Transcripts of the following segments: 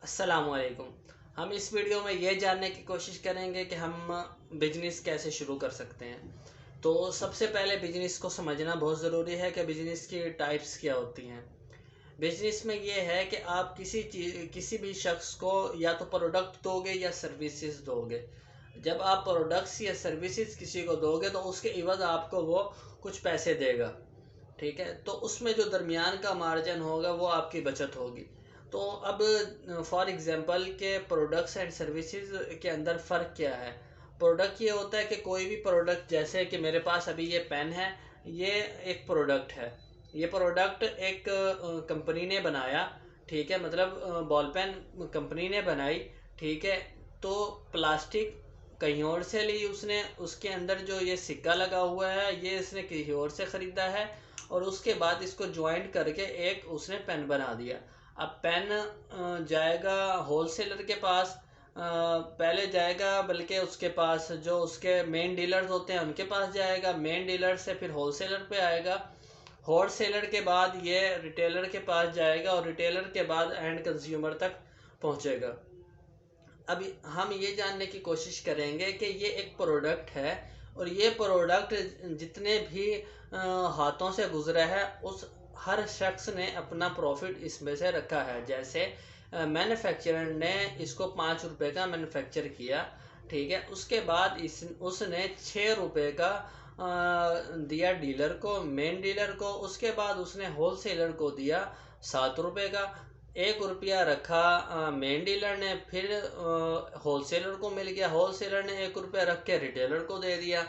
अस्सलामुअलैकुम। हम इस वीडियो में ये जानने की कोशिश करेंगे कि हम बिजनेस कैसे शुरू कर सकते हैं। तो सबसे पहले बिजनेस को समझना बहुत ज़रूरी है कि बिजनेस की टाइप्स क्या होती हैं। बिजनेस में ये है कि आप किसी भी शख्स को या तो प्रोडक्ट दोगे या सर्विसेज दोगे। जब आप प्रोडक्ट्स या सर्विसेज किसी को दोगे तो उसके इवज़ आपको वो कुछ पैसे देगा। ठीक है, तो उसमें जो दरमियान का मार्जिन होगा वो आपकी बचत होगी। तो अब फॉर एग्जांपल के प्रोडक्ट्स एंड सर्विसेज के अंदर फ़र्क क्या है। प्रोडक्ट ये होता है कि कोई भी प्रोडक्ट, जैसे कि मेरे पास अभी ये पेन है, ये एक प्रोडक्ट है। ये प्रोडक्ट एक कंपनी ने बनाया। ठीक है, मतलब बॉल पेन कंपनी ने बनाई। ठीक है, तो प्लास्टिक कहीं और से ली उसने, उसके अंदर जो ये सिक्का लगा हुआ है ये इसने कहीं और से ख़रीदा है और उसके बाद इसको ज्वाइंट करके एक उसने पेन बना दिया। अब पेन जाएगा होलसेलर के पास, पहले जाएगा, बल्कि उसके पास जो उसके मेन डीलर्स होते हैं उनके पास जाएगा, मेन डीलर से फिर होलसेलर पे आएगा, होलसेलर के बाद ये रिटेलर के पास जाएगा और रिटेलर के बाद एंड कंज्यूमर तक पहुंचेगा। अब हम ये जानने की कोशिश करेंगे कि ये एक प्रोडक्ट है और ये प्रोडक्ट जितने भी हाथों से गुजरा है उस हर शख्स ने अपना प्रॉफिट इसमें से रखा है। जैसे मैन्युफैक्चरर ने इसको 5 रुपए का मैन्युफैक्चर किया। ठीक है, उसके बाद उसने 6 रुपए का दिया डीलर को, मेन डीलर को। उसके बाद उसने होलसेलर को दिया 7 रुपए का। 1 रुपया रखा मेन डीलर ने, फिर होलसेलर को मिल गया, होलसेलर ने 1 रुपया रख के रिटेलर को दे दिया।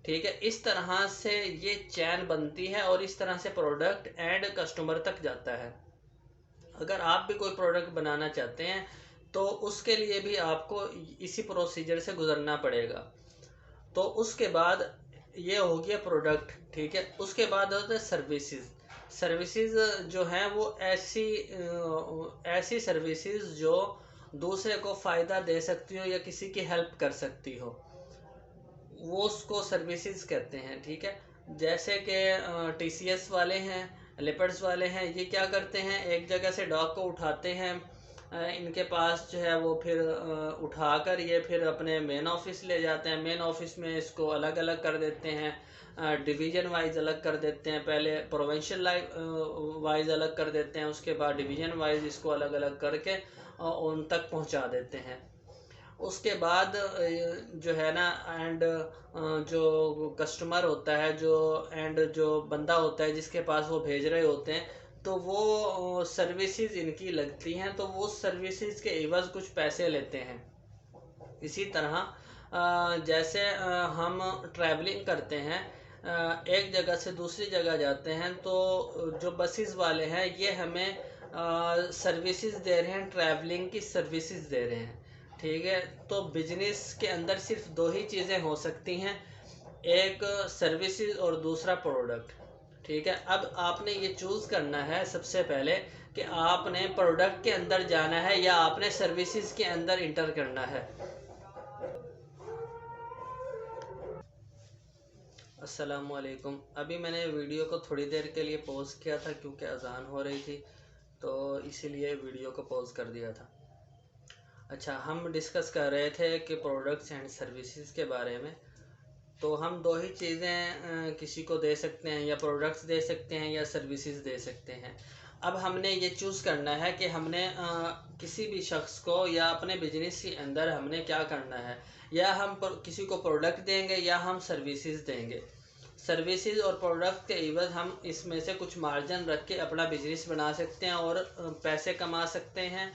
ठीक है, इस तरह से ये चैन बनती है और इस तरह से प्रोडक्ट एंड कस्टमर तक जाता है। अगर आप भी कोई प्रोडक्ट बनाना चाहते हैं तो उसके लिए भी आपको इसी प्रोसीजर से गुजरना पड़ेगा। तो उसके बाद ये हो गया प्रोडक्ट। ठीक है, उसके बाद होता है सर्विसेज। सर्विसेज जो हैं वो ऐसी सर्विसेज जो दूसरे को फ़ायदा दे सकती हो या किसी की हेल्प कर सकती हो, वो उसको सर्विसेज कहते हैं। ठीक है, जैसे कि टीसीएस वाले हैं, लेपर्ड्स वाले हैं, ये क्या करते हैं, एक जगह से डॉग को उठाते हैं, इनके पास जो है वो फिर उठाकर ये फिर अपने मेन ऑफिस ले जाते हैं। मेन ऑफिस में इसको अलग अलग कर देते हैं, डिवीज़न वाइज अलग कर देते हैं। पहले प्रोविंशियल वाइज अलग कर देते हैं, उसके बाद डिवीज़न वाइज इसको अलग अलग करके उन तक पहुंचा देते हैं। उसके बाद जो है ना एंड जो कस्टमर होता है, जो एंड जो बंदा होता है जिसके पास वो भेज रहे होते हैं, तो वो सर्विसेज इनकी लगती हैं, तो वो सर्विसेज के एवज़ कुछ पैसे लेते हैं। इसी तरह जैसे हम ट्रैवलिंग करते हैं, एक जगह से दूसरी जगह जाते हैं, तो जो बसेस वाले हैं ये हमें सर्विसेज दे रहे हैं, ट्रैवलिंग की सर्विसेज दे रहे हैं। ठीक है, तो बिजनेस के अंदर सिर्फ दो ही चीज़ें हो सकती हैं, एक सर्विसेज और दूसरा प्रोडक्ट। ठीक है, अब आपने ये चूज़ करना है सबसे पहले कि आपने प्रोडक्ट के अंदर जाना है या आपने सर्विसेज के अंदर इंटर करना है। अस्सलामुअलैकुम। अभी मैंने वीडियो को थोड़ी देर के लिए पॉज किया था क्योंकि अजान हो रही थी, तो इसीलिए वीडियो को पॉज कर दिया था। अच्छा, हम डिस्कस कर रहे थे कि प्रोडक्ट्स एंड सर्विसेज के बारे में। तो हम दो ही चीज़ें किसी को दे सकते हैं, या प्रोडक्ट्स दे सकते हैं या सर्विसेज दे सकते हैं। अब हमने ये चूज़ करना है कि हमने किसी भी शख्स को या अपने बिजनेस के अंदर हमने क्या करना है, या हम किसी को प्रोडक्ट देंगे या हम सर्विसेज देंगे। सर्विसेज और प्रोडक्ट के एवज हम इसमें से कुछ मार्जिन रख के अपना बिजनेस बना सकते हैं और पैसे कमा सकते हैं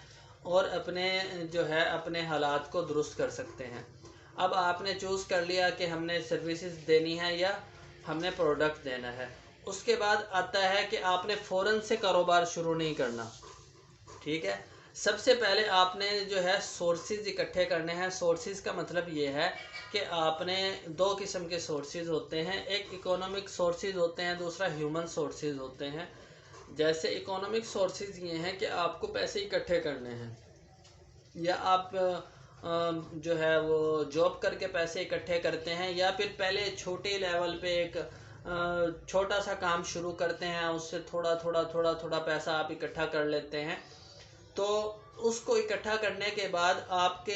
और अपने जो है अपने हालात को दुरुस्त कर सकते हैं। अब आपने चूज़ कर लिया कि हमने सर्विसेज देनी है या हमने प्रोडक्ट देना है। उसके बाद आता है कि आपने फ़ौरन से कारोबार शुरू नहीं करना। ठीक है, सबसे पहले आपने जो है सोर्सेज इकट्ठे करने हैं। सोर्सेज का मतलब ये है कि आपने दो किस्म के सोर्सेज होते हैं, एक इकोनॉमिक सोर्सेज होते हैं, दूसरा ह्यूमन सोर्सेज होते हैं। जैसे इकोनॉमिक सोर्सेज ये हैं कि आपको पैसे इकट्ठे करने हैं, या आप जो है वो जॉब करके पैसे इकट्ठे करते हैं, या फिर पहले छोटे लेवल पे एक छोटा सा काम शुरू करते हैं, उससे थोड़ा थोड़ा पैसा आप इकट्ठा कर लेते हैं। तो उसको इकट्ठा करने के बाद आपके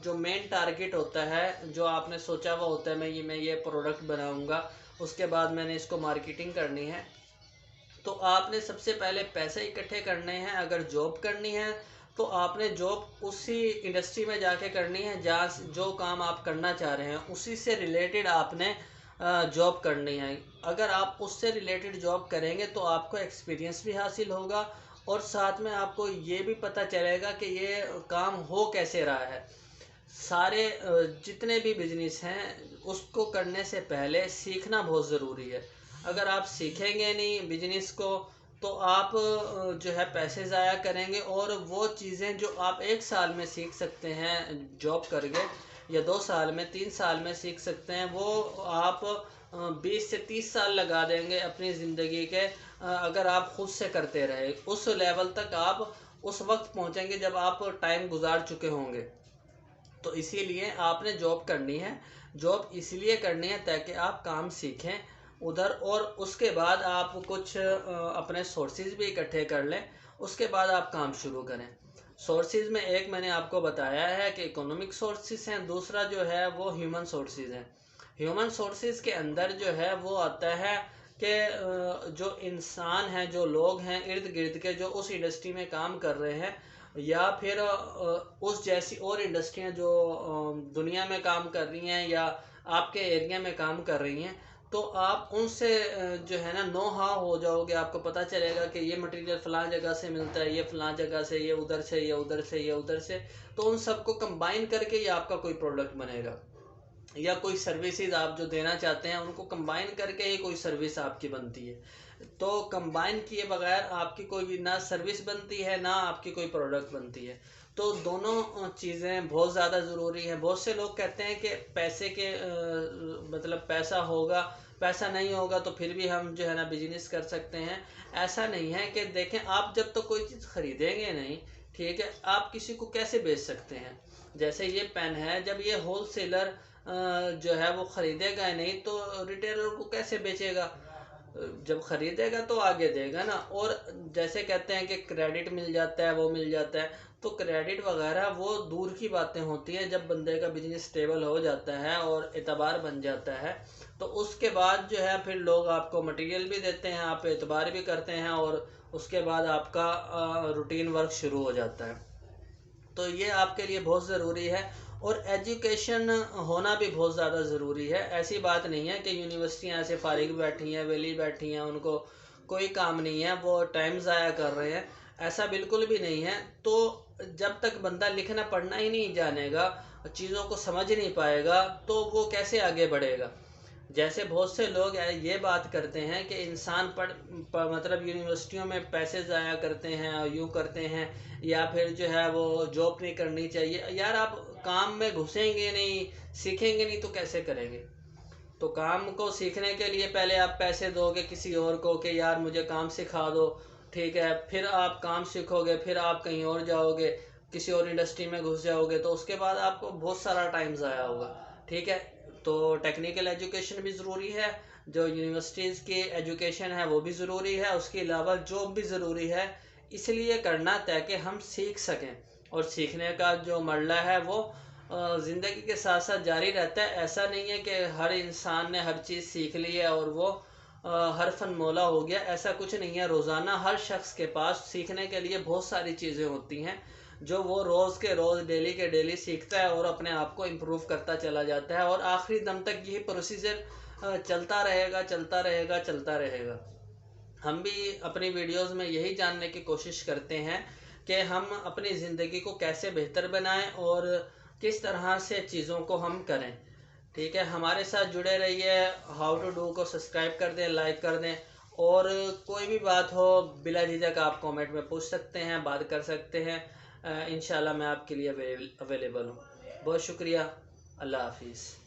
जो मेन टारगेट होता है, जो आपने सोचा हुआ होता है, मैं ये प्रोडक्ट बनाऊंगा, उसके बाद मैंने इसको मार्केटिंग करनी है, तो आपने सबसे पहले पैसे इकट्ठे करने हैं। अगर जॉब करनी है तो आपने जॉब उसी इंडस्ट्री में जाके करनी है जहाँ जो काम आप करना चाह रहे हैं उसी से रिलेटेड आपने जॉब करनी है। अगर आप उससे रिलेटेड जॉब करेंगे तो आपको एक्सपीरियंस भी हासिल होगा और साथ में आपको ये भी पता चलेगा कि ये काम हो कैसे रहा है। सारे जितने भी बिजनेस हैं उसको करने से पहले सीखना बहुत ज़रूरी है। अगर आप सीखेंगे नहीं बिजनेस को तो आप जो है पैसे ज़ाया करेंगे, और वो चीज़ें जो आप 1 साल में सीख सकते हैं जॉब करके, या 2 साल में 3 साल में सीख सकते हैं, वो आप 20 से 30 साल लगा देंगे अपनी ज़िंदगी के। अगर आप खुद से करते रहे उस लेवल तक आप उस वक्त पहुंचेंगे जब आप टाइम गुजार चुके होंगे। तो इसीलिए आपने जॉब करनी है। जॉब इसलिए करनी है ताकि आप काम सीखें उधर, और उसके बाद आप कुछ अपने सोर्सेज भी इकट्ठे कर लें, उसके बाद आप काम शुरू करें। सोर्सेज में एक मैंने आपको बताया है कि इकोनॉमिक सोर्सेज हैं, दूसरा जो है वो ह्यूमन सोर्सेज हैं। ह्यूमन सोर्सेज के अंदर जो है वो आता है कि जो इंसान हैं, जो लोग हैं इर्द गिर्द के, जो उस इंडस्ट्री में काम कर रहे हैं, या फिर उस जैसी और इंडस्ट्रियां जो दुनिया में काम कर रही हैं या आपके एरिया में काम कर रही हैं, तो आप उनसे जो है ना नो हाउ हो जाओगे। आपको पता चलेगा कि ये मटेरियल फ़लाँ जगह से मिलता है, ये फ़लाँ जगह से, ये उधर से, ये उधर से, ये उधर से, तो उन सबको कंबाइन करके ये आपका कोई प्रोडक्ट बनेगा, या कोई सर्विसेज आप जो देना चाहते हैं उनको कंबाइन करके ही कोई सर्विस आपकी बनती है। तो कंबाइन किए बगैर आपकी कोई भी ना सर्विस बनती है ना आपकी कोई प्रोडक्ट बनती है। तो दोनों चीज़ें बहुत ज़्यादा ज़रूरी हैं। बहुत से लोग कहते हैं कि पैसे के मतलब पैसा होगा, पैसा नहीं होगा तो फिर भी हम जो है ना बिजनेस कर सकते हैं। ऐसा नहीं है कि देखें, आप जब तो कोई चीज़ खरीदेंगे नहीं, ठीक है, आप किसी को कैसे बेच सकते हैं। जैसे ये पेन है, जब ये होल सेलर जो है वो ख़रीदेगा ही नहीं तो रिटेलर को कैसे बेचेगा। जब ख़रीदेगा तो आगे देगा ना। और जैसे कहते हैं कि क्रेडिट मिल जाता है, वो मिल जाता है, तो क्रेडिट वगैरह वो दूर की बातें होती हैं। जब बंदे का बिजनेस स्टेबल हो जाता है और एतबार बन जाता है तो उसके बाद जो है फिर लोग आपको मटेरियल भी देते हैं, आप एतबार भी करते हैं, और उसके बाद आपका रूटीन वर्क शुरू हो जाता है। तो ये आपके लिए बहुत ज़रूरी है। और एजुकेशन होना भी बहुत ज़्यादा ज़रूरी है। ऐसी बात नहीं है कि यूनिवर्सिटियाँ ऐसे फारिग बैठी हैं, वेली बैठी हैं, उनको कोई काम नहीं है, वो टाइम ज़ाया कर रहे हैं, ऐसा बिल्कुल भी नहीं है। तो जब तक बंदा लिखना पढ़ना ही नहीं जानेगा, चीज़ों को समझ नहीं पाएगा, तो वो कैसे आगे बढ़ेगा। जैसे बहुत से लोग ये बात करते हैं कि इंसान मतलब यूनिवर्सिटियों में पैसे ज़ाया करते हैं और यूँ करते हैं, या फिर जो है वो जॉब नहीं करनी चाहिए। यार आप काम में घुसेंगे नहीं, सीखेंगे नहीं तो कैसे करेंगे। तो काम को सीखने के लिए पहले आप पैसे दोगे किसी और को कि यार मुझे काम सिखा दो, ठीक है, फिर आप काम सीखोगे, फिर आप कहीं और जाओगे, किसी और इंडस्ट्री में घुस जाओगे, तो उसके बाद आपको बहुत सारा टाइम ज़ाया होगा, ठीक है। तो टेक्निकल एजुकेशन भी ज़रूरी है, जो यूनिवर्सिटीज़ की एजुकेशन है वो भी ज़रूरी है, उसके अलावा जॉब भी ज़रूरी है। इसलिए करना ताकि हम सीख सकें, और सीखने का जो मरला है वो ज़िंदगी के साथ साथ जारी रहता है। ऐसा नहीं है कि हर इंसान ने हर चीज़ सीख ली है और वो हर फन मौला हो गया, ऐसा कुछ नहीं है। रोज़ाना हर शख्स के पास सीखने के लिए बहुत सारी चीज़ें होती हैं जो वो रोज़ के रोज़, डेली के डेली सीखता है और अपने आप को इम्प्रूव करता चला जाता है, और आखिरी दम तक यही प्रोसीजर चलता रहेगा, चलता रहेगा, चलता रहेगा। हम भी अपनी वीडियोस में यही जानने की कोशिश करते हैं कि हम अपनी ज़िंदगी को कैसे बेहतर बनाएं और किस तरह से चीज़ों को हम करें, ठीक है। हमारे साथ जुड़े रहिए। हाउ टू डू को सब्सक्राइब कर दें, लाइक कर दें, और कोई भी बात हो बिला झिझक आप कमेंट में पूछ सकते हैं, बात कर सकते हैं। इंशाल्लाह मैं आपके लिए अवेलेबल हूँ। बहुत शुक्रिया। अल्लाह हाफिज़।